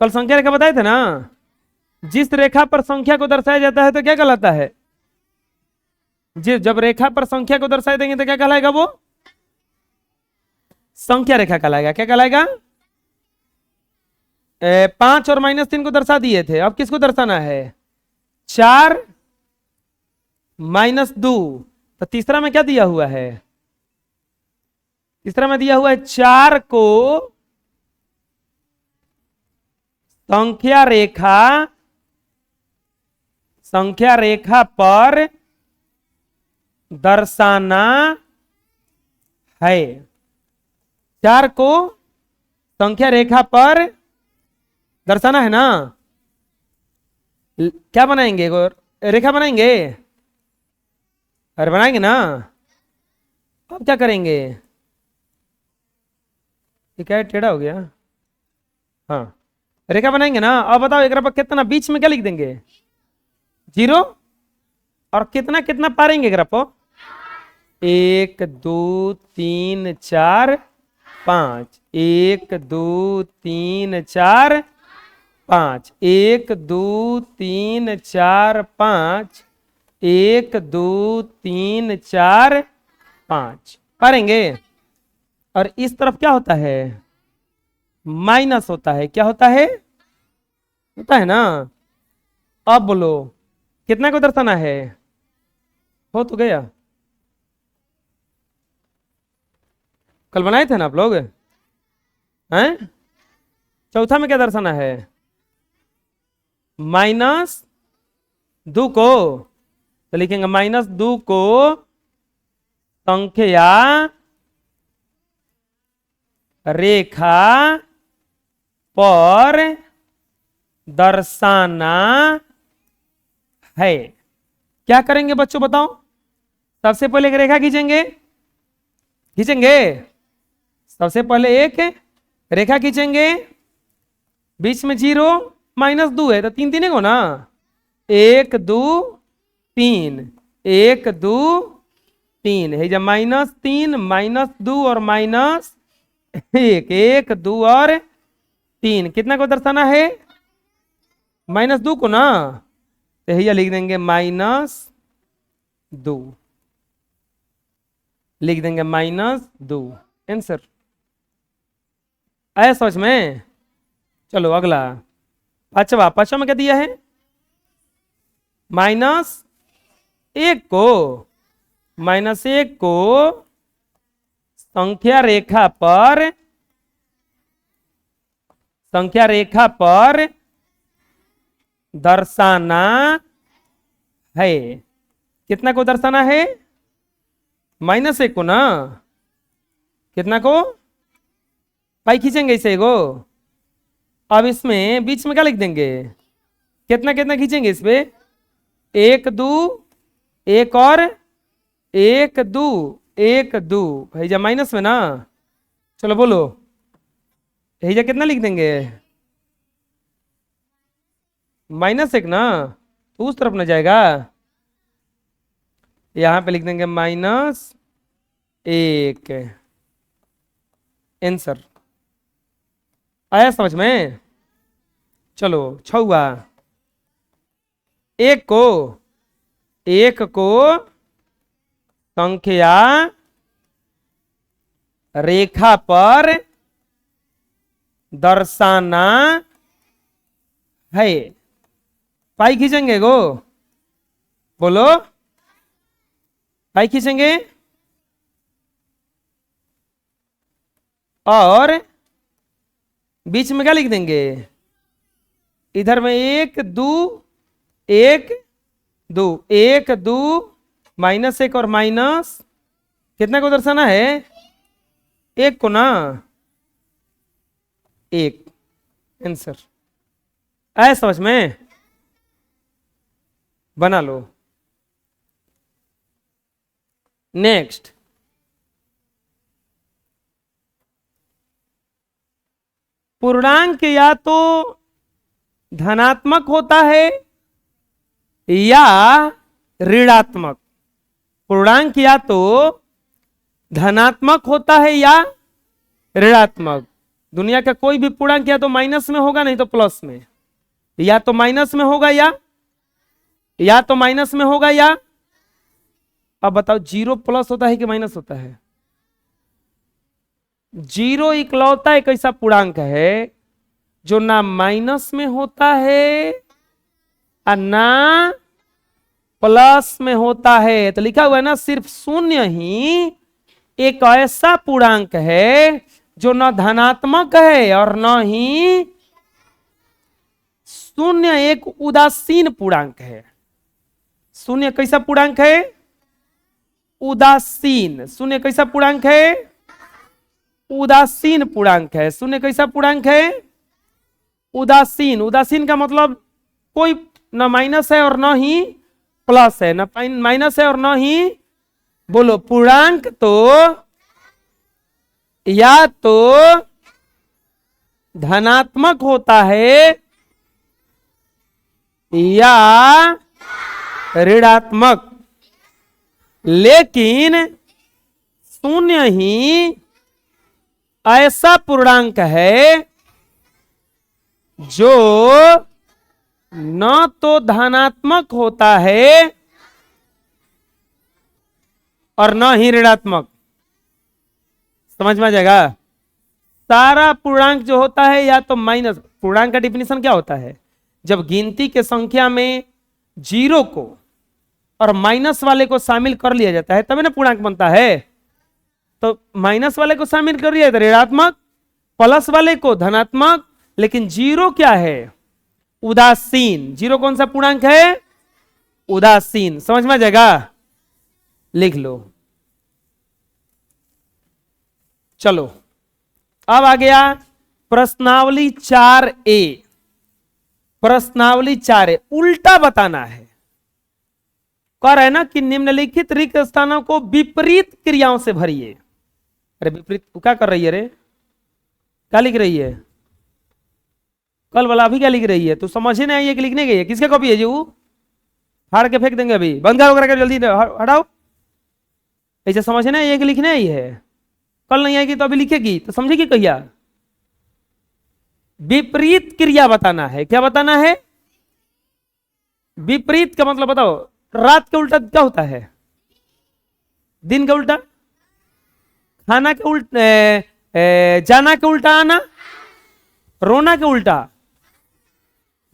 कल संख्या रेखा बताए थे ना, जिस रेखा पर संख्या को दर्शाया जाता है तो क्या कहलाता है? जब रेखा पर संख्या को दर्शाए देंगे तो क्या कहलाएगा? वो संख्या रेखा कहलाएगा। क्या कहलाएगा? 5 और -3 को दर्शा दिए थे, अब किसको दर्शाना है? 4 -2। तो तीसरा में क्या दिया हुआ है? तीसरा में दिया हुआ है 4 को संख्या रेखा पर दर्शाना है। 4 को संख्या रेखा पर दर्शाना है ना। क्या बनाएंगे? रेखा बनाएंगे? अरे बनाएंगे ना। अब क्या करेंगे? ये क्या टेढ़ा हो गया? हाँ, रेखा बनाएंगे ना। अब बताओ एक पर कितना, बीच में क्या लिख देंगे? 0। और कितना कितना पारेंगे ग्राफ? 1 2 3 4 5। 1 2 3 4 5। 1 2 3 4 5। 1 2 3 4 5 पारेंगे। और इस तरफ क्या होता है? माइनस होता है। क्या होता है? होता है ना। अब बोलो कितना को दर्शाना है? हो तो गया। कल बनाए थे ना आप लोग हैं? चौथा में क्या दर्शाना है? -2 को तो लिखेंगे -2 को संख्या रेखा पर दर्शाना है। क्या करेंगे बच्चों बताओ? सबसे पहले एक रेखा खींचेंगे। सबसे पहले एक रेखा खींचेंगे, बीच में 0 -2 है तो 3 3 को ना। 1 2 3। 1 2 3 है जब -3 -2 और -1। 1 2 और 3 कितना को दर्शाना है? -2 को ना। तो भैया लिख देंगे -2। लिख देंगे -2 आंसर। आया समझ में? चलो अगला पांचवा में क्या दिया है? -1 को संख्या रेखा पर दर्शाना है। कितना को दर्शाना है? -1 को ना। कितना को? पाई खींचेंगे इसे गो। अब इसमें बीच में क्या लिख देंगे? कितना कितना खींचेंगे इस पे? 1 2 1 और 1 2 1 2 भैया माइनस में ना। चलो बोलो भैया कितना लिख देंगे? -1 ना, तो उस तरफ ना जाएगा। यहां पे लिख देंगे -1 आंसर। आया समझ में? चलो छुआ। 1 को संख्या रेखा पर दर्शाना है। पाई खींचेंगे गो। बोलो पाई खींचेंगे और बीच में क्या लिख देंगे? इधर में 1 2 1 2 1 2 -1 और माइनस कितना को दर्शाना है? 1 को ना। 1 आंसर। आया समझ में? बना लो। नेक्स्ट पूर्णांक या तो धनात्मक होता है या ऋणात्मक। पूर्णांक या तो धनात्मक होता है या ऋणात्मक। दुनिया का कोई भी पूर्णांक या तो माइनस में होगा नहीं तो प्लस में, या तो माइनस में होगा या तो माइनस में होगा या। अब बताओ जीरो प्लस होता है कि माइनस होता है? जीरो इकलौता एक ऐसा पूर्णांक है जो ना माइनस में होता है और ना प्लस में होता है। तो लिखा हुआ है ना, सिर्फ शून्य ही एक ऐसा पूर्णांक है जो न धनात्मक है और न ही, शून्य एक उदासीन पूर्णांक है। शून्य कैसा पूर्णांक है? उदासीन। शून्य कैसा पूर्णांक है? उदासीन पूर्णांक है। शून्य कैसा पूर्णांक है? उदासीन। उदासीन का मतलब कोई न माइनस है और न ही प्लस है, न माइनस है और न ही, बोलो पूर्णांक तो या तो धनात्मक होता है या ऋणात्मक, लेकिन शून्य ही ऐसा पूर्णांक है जो न तो धनात्मक होता है और न ही ऋणात्मक। समझ में आ जाएगा? सारा पूर्णांक जो होता है या तो माइनस, पूर्णांक का डिफिनेशन क्या होता है? जब गिनती के संख्या में जीरो को और माइनस वाले को शामिल कर लिया जाता है तभी ना पूर्णांक बनता है। तो माइनस वाले को शामिल कर लिया तो ऋणात्मक, प्लस वाले को धनात्मक, लेकिन जीरो क्या है? उदासीन। जीरो कौन सा पूर्णांक है? उदासीन। समझ में आ जाएगा? लिख लो। चलो अब आ गया प्रश्नावली 4A। प्रश्नावली 4A उल्टा बताना है। कह रहा है ना कि निम्नलिखित रिक्त स्थानों को विपरीत क्रियाओं से भरिए। अरे विपरीत क्या कर रही है रे? क्या लिख रही है? कल वाला अभी क्या लिख रही है? तो समझ ही नहीं आई है कि लिखने गई है। किसके कॉपी है जी? वो फाड़ के फेंक देंगे अभी। बंद करो, जल्दी हटाओ। ऐसे समझ नहीं आई है कि लिखने आई है। कल नहीं आएगी तो अभी लिखेगी तो समझेगी कहिया? विपरीत क्रिया बताना है। क्या बताना है? विपरीत का मतलब बताओ। रात के उल्टा क्या होता है? दिन के उल्टा? खाना के उल्टा, जाना के उल्टा आना, रोना के उल्टा।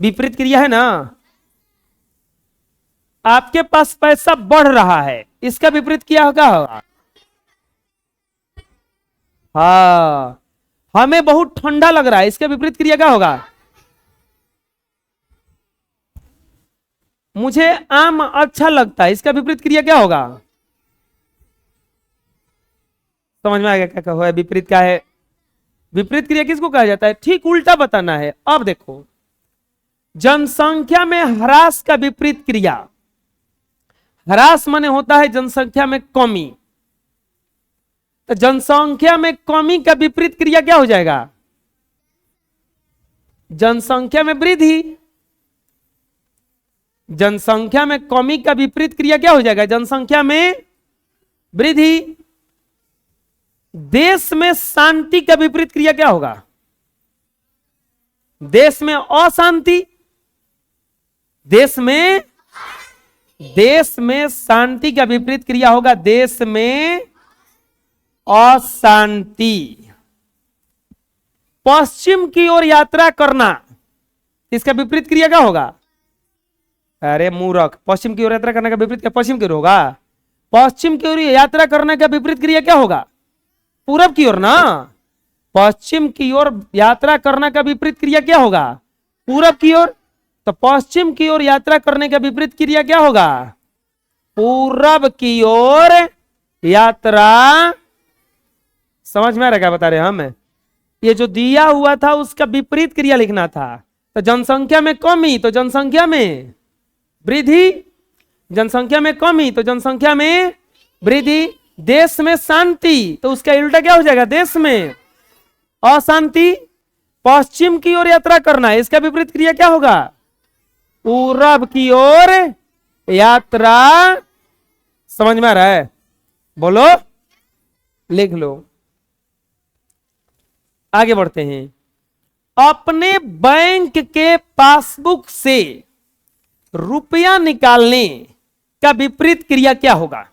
विपरीत क्रिया है ना। आपके पास पैसा बढ़ रहा है, इसका विपरीत क्या होगा? हाँ, हमें बहुत ठंडा लग रहा है, इसका विपरीत क्रिया क्या होगा? मुझे आम अच्छा लगता है, इसका विपरीत क्रिया क्या होगा? समझ में आ गया क्या हुआ है? विपरीत क्या है? विपरीत क्रिया किसको कहा जाता है? ठीक उल्टा बताना है। अब देखो, जनसंख्या में ह्रास का विपरीत क्रिया, ह्रास माने होता है जनसंख्या में कमी। तो जनसंख्या में कमी का विपरीत क्रिया क्या हो जाएगा? जनसंख्या में वृद्धि। जनसंख्या में कमी का विपरीत क्रिया क्या हो जाएगा? जनसंख्या में वृद्धि। देश में शांति का विपरीत क्रिया क्या होगा? देश में अशांति। देश में शांति का विपरीत क्रिया होगा देश में अशांति। पश्चिम की ओर यात्रा करना, इसका विपरीत क्रिया क्या होगा? अरे मूर्ख, पश्चिम की ओर यात्रा करने का विपरीत क्या पश्चिम की ओर होगा? पश्चिम की ओर यात्रा करने का विपरीत क्रिया क्या होगा? पूरब की ओर ना। पश्चिम की ओर यात्रा करने का विपरीत क्रिया क्या होगा? पूरब की ओर। तो पश्चिम की ओर यात्रा करने का विपरीत क्रिया क्या होगा? पूरब की ओर यात्रा। समझ में आ रहा क्या बता रहे हम? ये जो दिया हुआ था उसका विपरीत क्रिया लिखना था। तो जनसंख्या में कमी तो जनसंख्या में वृद्धि, जनसंख्या में कमी तो जनसंख्या में वृद्धि। देश में शांति तो उसका उल्टा क्या हो जाएगा? देश में अशांति। पश्चिम की ओर यात्रा करना, इसका विपरीत क्रिया क्या होगा? पूरब की ओर यात्रा। समझ में आ रहा है? बोलो, लिख लो। आगे बढ़ते हैं। अपने बैंक के पासबुक से रुपया निकालने का विपरीत क्रिया क्या होगा?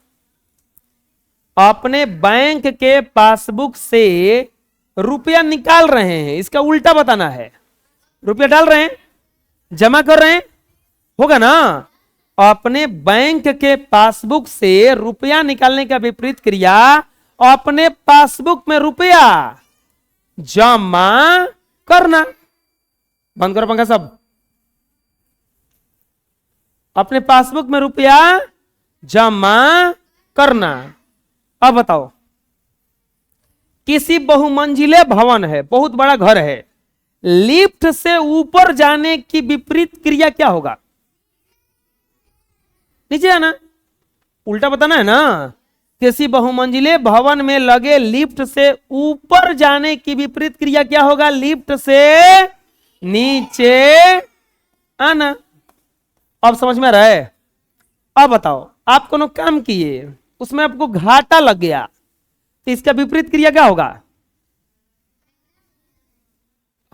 अपने बैंक के पासबुक से रुपया निकाल रहे हैं, इसका उल्टा बताना है। रुपया डाल रहे हैं, जमा कर रहे हैं, होगा ना। अपने बैंक के पासबुक से रुपया निकालने का विपरीत क्रिया, अपने पासबुक में रुपया जमा करना। बंद करो पंखा सब। अपने पासबुक में रुपया जमा करना। अब बताओ, किसी बहुमंजिले भवन है, बहुत बड़ा घर है, लिफ्ट से ऊपर जाने की विपरीत क्रिया क्या होगा? नीचे आना, उल्टा बताना है ना। किसी बहुमंजिले भवन में लगे लिफ्ट से ऊपर जाने की विपरीत क्रिया क्या होगा? लिफ्ट से नीचे आना। अब समझ में आ रहा है? अब बताओ, आप कोनो काम किए, उसमें आपको घाटा लग गया, तो इसका विपरीत क्रिया क्या होगा?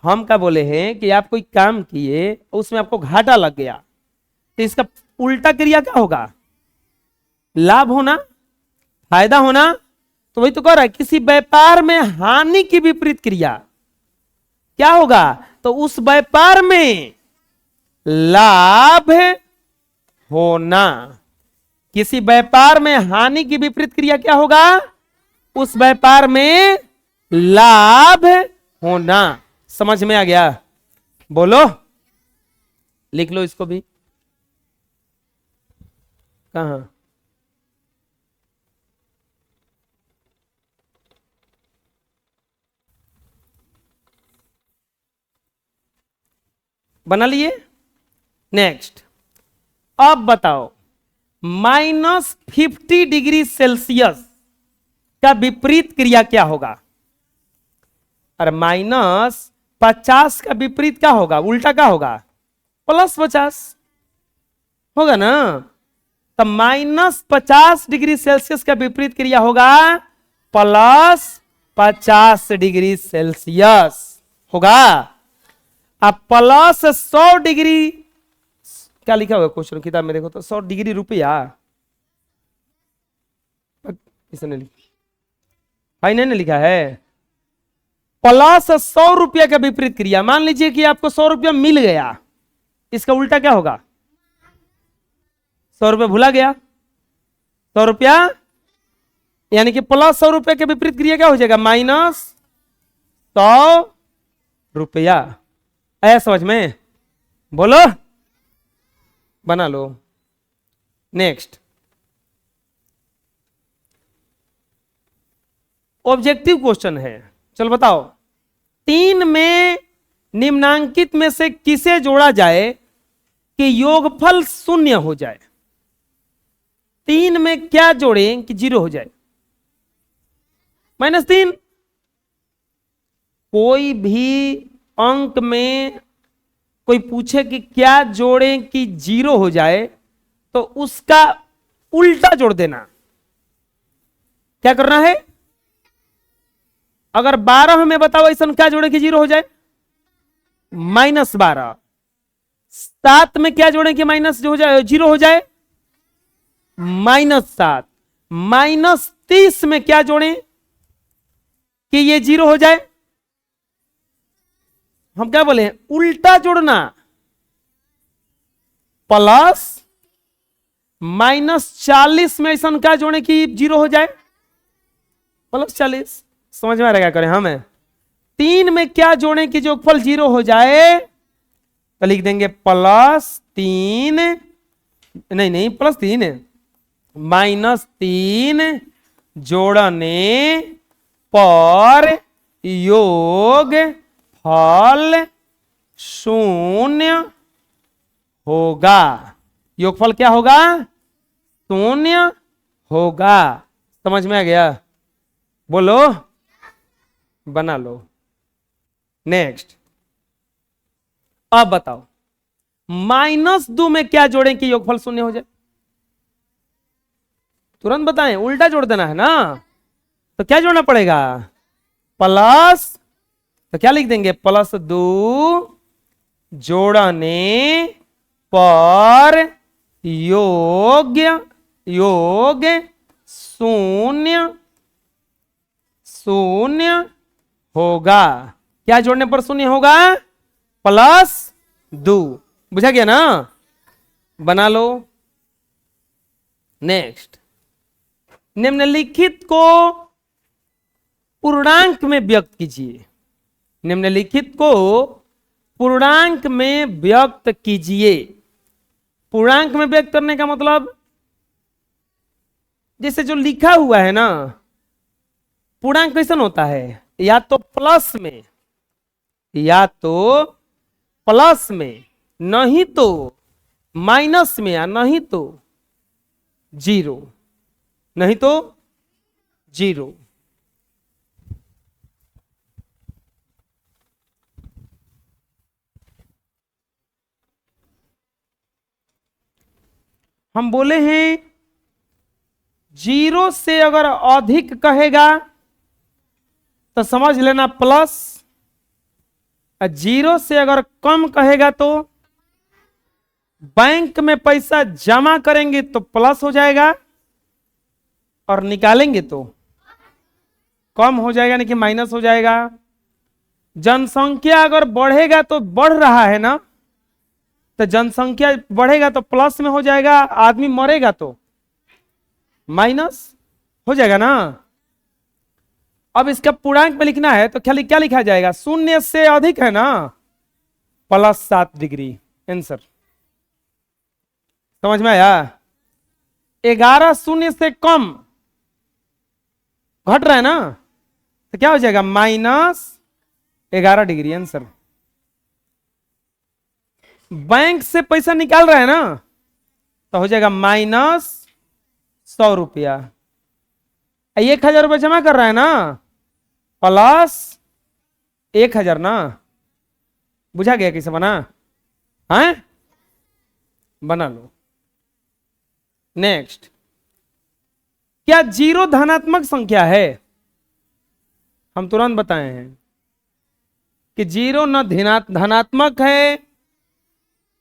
हम क्या बोले हैं कि आप कोई काम किए, उसमें आपको घाटा लग गया, तो इसका उल्टा क्रिया क्या होगा? लाभ होना, फायदा होना। तो वही तो कह रहा है, किसी व्यापार में हानि की विपरीत क्रिया क्या होगा? तो उस व्यापार में लाभ होना। किसी व्यापार में हानि की विपरीत क्रिया क्या होगा? उस व्यापार में लाभ होना। समझ में आ गया? बोलो, लिख लो इसको भी। कहां? बना लिए? नेक्स्ट, अब बताओ, -50 डिग्री सेल्सियस का विपरीत क्रिया क्या होगा? और -50 का विपरीत क्या होगा? उल्टा क्या होगा? +50 होगा ना। तो -50 डिग्री सेल्सियस का विपरीत क्रिया होगा +50 डिग्री सेल्सियस होगा। अब +100 डिग्री, क्या लिखा हुआ क्वेश्चन किताब में देखो तो, 100 डिग्री रुपया, इसने लिखा भाई, नहीं लिखा है। +100 रुपया का विपरीत क्रिया, मान लीजिए कि आपको 100 रुपया मिल गया, इसका उल्टा क्या होगा? 100 रुपया भूला गया, 100 रुपया, यानी कि +100 रुपया के विपरीत क्रिया क्या हो जाएगा? -100 रुपया। आया समझ में? बोलो, बना लो। नेक्स्ट, ऑब्जेक्टिव क्वेश्चन है। चल बताओ, 3 में निम्नांकित में से किसे जोड़ा जाए कि योगफल 0 हो जाए? 3 में क्या जोड़ें कि 0 हो जाए? -3। कोई भी अंक में कोई पूछे कि क्या जोड़ें कि 0 हो जाए, तो उसका उल्टा जोड़ देना। क्या करना है? अगर 12 में बताओ ऐसा क्या जोड़े कि 0 हो जाए? -12। 7 में क्या जोड़े कि माइनस जो हो जाए 0 हो जाए? -7। -30 में क्या जोड़ें कि ये 0 हो जाए? हम क्या बोले? उल्टा जोड़ना। प्लस -40 में ऐसा क्या जोड़े कि 0 हो जाए? +40। समझ में आ रहा क्या करें हमें? 3 में क्या जोड़े कि जोगफल 0 हो जाए? तो लिख देंगे +3, नहीं +3, -3 जोड़ने पर योग फल 0 होगा। योगफल क्या होगा? 0 होगा। समझ में आ गया? बोलो, बना लो। नेक्स्ट, अब बताओ, -2 में क्या जोड़ें कि योगफल 0 हो जाए? तुरंत बताएं, उल्टा जोड़ देना है ना। तो क्या जोड़ना पड़ेगा? तो क्या लिख देंगे, +2 जोड़ने पर योग शून्य शून्य होगा। क्या जोड़ने पर शून्य होगा, +2। बुझा गया ना, बना लो। नेक्स्ट, निम्नलिखित को पूर्णांक में व्यक्त कीजिए। निम्नलिखित को पूर्णांक में व्यक्त कीजिए। पूर्णांक में व्यक्त करने का मतलब, जैसे जो लिखा हुआ है ना, पूर्णांक कैसन होता है, या तो प्लस में, या तो प्लस में, नहीं तो माइनस में, या नहीं तो जीरो, नहीं तो जीरो। हम बोले हैं जीरो से अगर अधिक कहेगा तो समझ लेना प्लस, और जीरो से अगर कम कहेगा तो बैंक में पैसा जमा करेंगे तो प्लस हो जाएगा, और निकालेंगे तो कम हो जाएगा, यानी कि माइनस हो जाएगा। जनसंख्या अगर बढ़ेगा तो बढ़ रहा है ना, तो जनसंख्या बढ़ेगा तो प्लस में हो जाएगा, आदमी मरेगा तो माइनस हो जाएगा ना। अब इसका पूर्णांक में लिखना है तो क्या लिखा जाएगा, शून्य से अधिक है ना, +7 डिग्री। आंसर समझ में आया। 11 शून्य से कम घट रहा है ना, तो क्या हो जाएगा, -11 डिग्री। आंसर। बैंक से पैसा निकाल रहा है ना, तो हो जाएगा -100 रुपया। 1000 रुपया जमा कर रहा है ना, +1000 ना। बुझा गया कैसे बना है, बना लो। नेक्स्ट, क्या जीरो धनात्मक संख्या है। हम तुरंत बताए हैं कि जीरो न धनात्मक है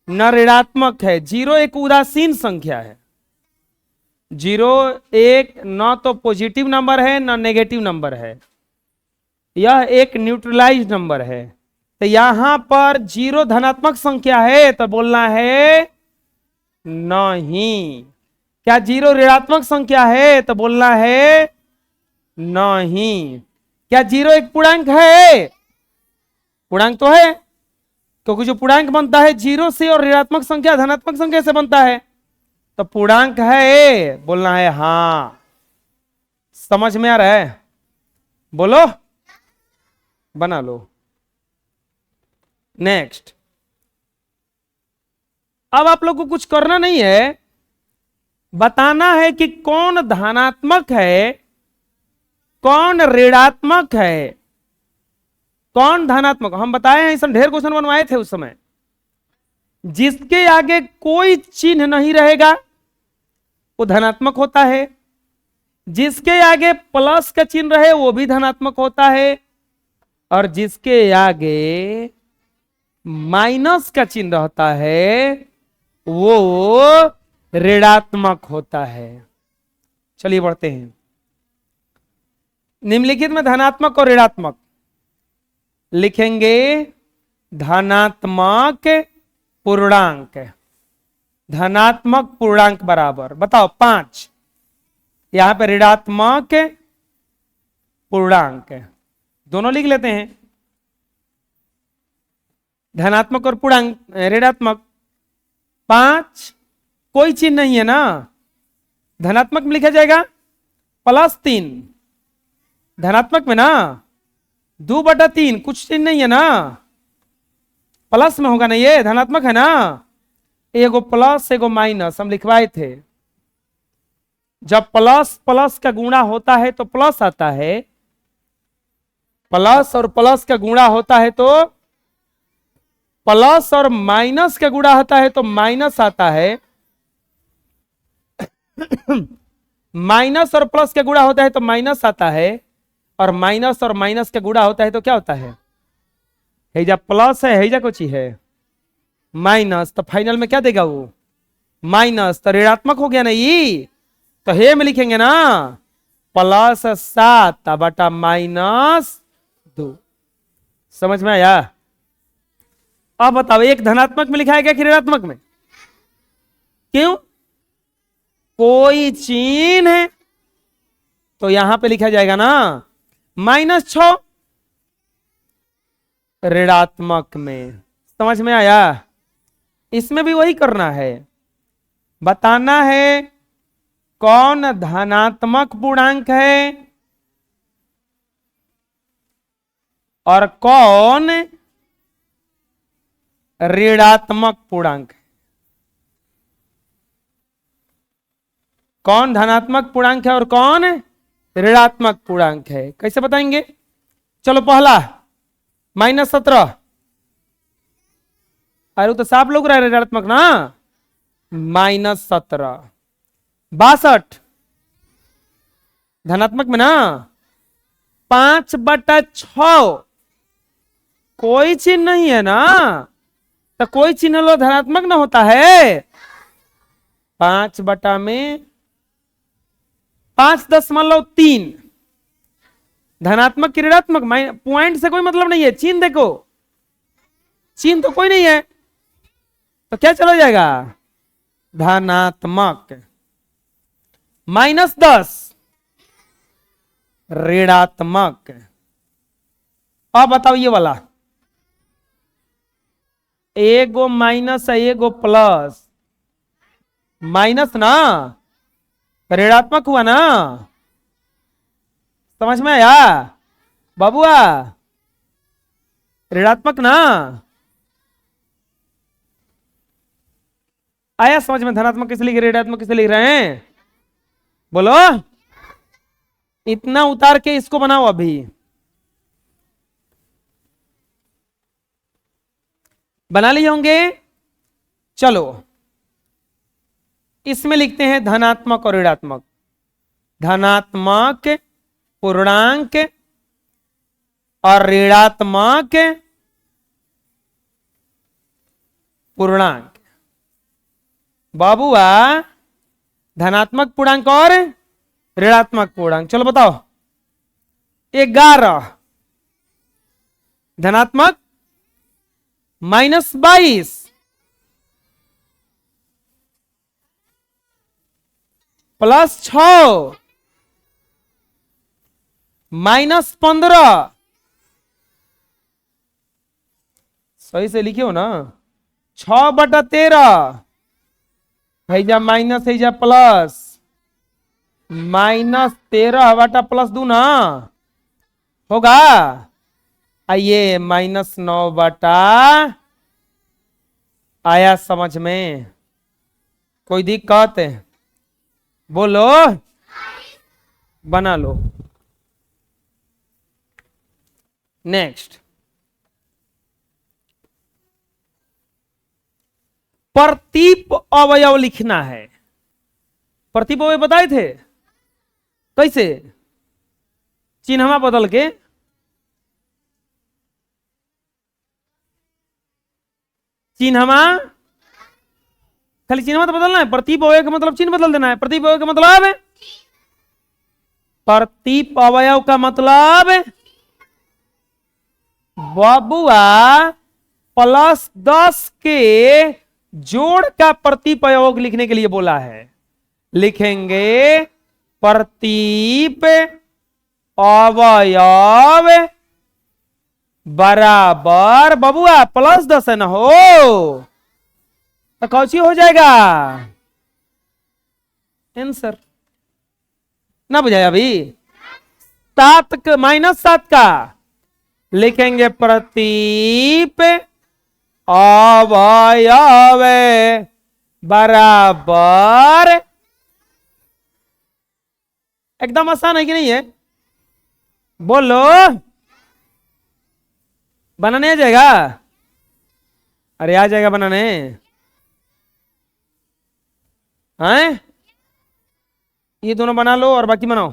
न ऋणात्मक है। जीरो एक उदासीन संख्या है। जीरो एक न तो पॉजिटिव नंबर है न नेगेटिव नंबर है, यह एक न्यूट्रलाइज नंबर है। तो यहां पर जीरो धनात्मक संख्या है तो बोलना है नहीं। क्या जीरो ऋणात्मक संख्या है तो बोलना है नहीं। क्या जीरो एक पूर्णांक है, पूर्णांक तो है, क्योंकि जो पूर्णांक बनता है जीरो से और ऋणात्मक संख्या धनात्मक संख्या से बनता है, तो पूर्णांक है, बोलना है हां। समझ में आ रहा है, बोलो, बना लो। नेक्स्ट, अब आप लोग को कुछ करना नहीं है, बताना है कि कौन धनात्मक है कौन ऋणात्मक है। कौन धनात्मक, हम बताए हैं, इसमें ढेर क्वेश्चन बनवाए थे उस समय। जिसके आगे कोई चिन्ह नहीं रहेगा वो धनात्मक होता है, जिसके आगे प्लस का चिन्ह रहे वो भी धनात्मक होता है, और जिसके आगे माइनस का चिन्ह रहता है वो ऋणात्मक होता है। चलिए बढ़ते हैं। निम्नलिखित में धनात्मक और ऋणात्मक लिखेंगे, धनात्मक पूर्णांक, धनात्मक पूर्णांक बराबर, बताओ 5। यहां पे ऋणात्मक पूर्णांक, दोनों लिख लेते हैं, धनात्मक और पूर्णांक ऋणात्मक। 5 कोई चिन्ह नहीं है ना, धनात्मक में लिखा जाएगा +3, धनात्मक में ना 2/3, कुछ चिन्ह नहीं है ना, प्लस में होगा ना, ये धनात्मक है ना। एगो प्लस एगो माइनस हम लिखवाए थे। जब प्लस प्लस का गुणा होता है तो प्लस आता है, प्लस और प्लस का गुणा होता है तो प्लस, और माइनस का गुणा होता है तो माइनस आता है। माइनस और प्लस का गुणा होता है तो माइनस आता है, और माइनस का गुणा होता है तो क्या होता है, हैजा प्लस है, हैजा कुछ ही है माइनस, तो फाइनल में क्या देगा वो माइनस, तो ऋणात्मक हो गया ना ये, तो हे में लिखेंगे ना +7 बटा -2। समझ में आया? अब बताओ एक धनात्मक में लिखा है क्या कि ऋणात्मक में? क्यों? कोई चिन्ह है तो यहां पे लिखा जाएगा ना -6 ऋणात्मक में। समझ में आया? इसमें भी वही करना है, बताना है कौन धनात्मक पूर्णांक है और कौन ऋणात्मक पूर्णांक है। कौन धनात्मक पूर्णांक है और कौन ऋणात्मक पूर्णांक है, कैसे बताएंगे? चलो पहला -17, अरे तो साफ लोग रहे ऋणात्मक ना, -17। 62 धनात्मक में ना, 5/6 कोई चिन्ह नहीं है ना, तो कोई चिन्ह लो धनात्मक ना होता है। 5 में 5.3 धनात्मक की ऋणात्मक, पॉइंट से कोई मतलब नहीं है, चिन्ह देखो, चिन्ह तो कोई नहीं है, तो क्या चला जाएगा धनात्मक। -10 ऋणात्मक। अब बताओ ये वाला, एगो माइनस है एगो प्लस, माइनस ना ऋणात्मक हुआ ना, समझ में आया बाबुआ? ऋणात्मक ना आया समझ में? धनात्मक किसे लिख रहे, ऋणात्मक किसे लिख रहे हैं? बोलो, इतना उतार के इसको बनाओ अभी। बना लिए होंगे? चलो इसमें लिखते हैं धनात्मक और ऋणात्मक। धनात्मक पूर्णांक और ऋणात्मक पूर्णांक। बाबुआ धनात्मक पूर्णांक और ऋणात्मक पूर्णांक, चलो बताओ। 11 धनात्मक, -22 +6 -15। सही से लिखे हो ना? 6/13 हैजा माइनस हैजा प्लस, -13 बटा +2 ना होगा। आइए -9 बटा, आया समझ में? कोई दिक्कत है? बोलो, बना लो। नेक्स्ट, प्रतीप अवयव लिखना है। प्रतीप अवयव बताए थे कैसे? चिन्हवा बदल के, चिन्हवा खाली चिन्हवा तो बदलना है, प्रतीप अवयव का मतलब चिन्ह बदल देना है। प्रतीप अवयव का मतलब, प्रतीप अवयव का मतलब बाबुआ +10 के जोड़ का प्रतीप अवयव लिखने के लिए बोला है। लिखेंगे प्रतीप अवयव बराबर, बाबुआ +10 है ना हो, तो कौची हो जाएगा आंसर। ना बुझाया अभी? 7 का लिखेंगे प्रतीप अवयव बराबर, एकदम आसान है कि नहीं है? बोलो, बनाने आ जाएगा? अरे आ जाएगा बनाने, हैं? ये दोनों बना लो और बाकी बनाओ।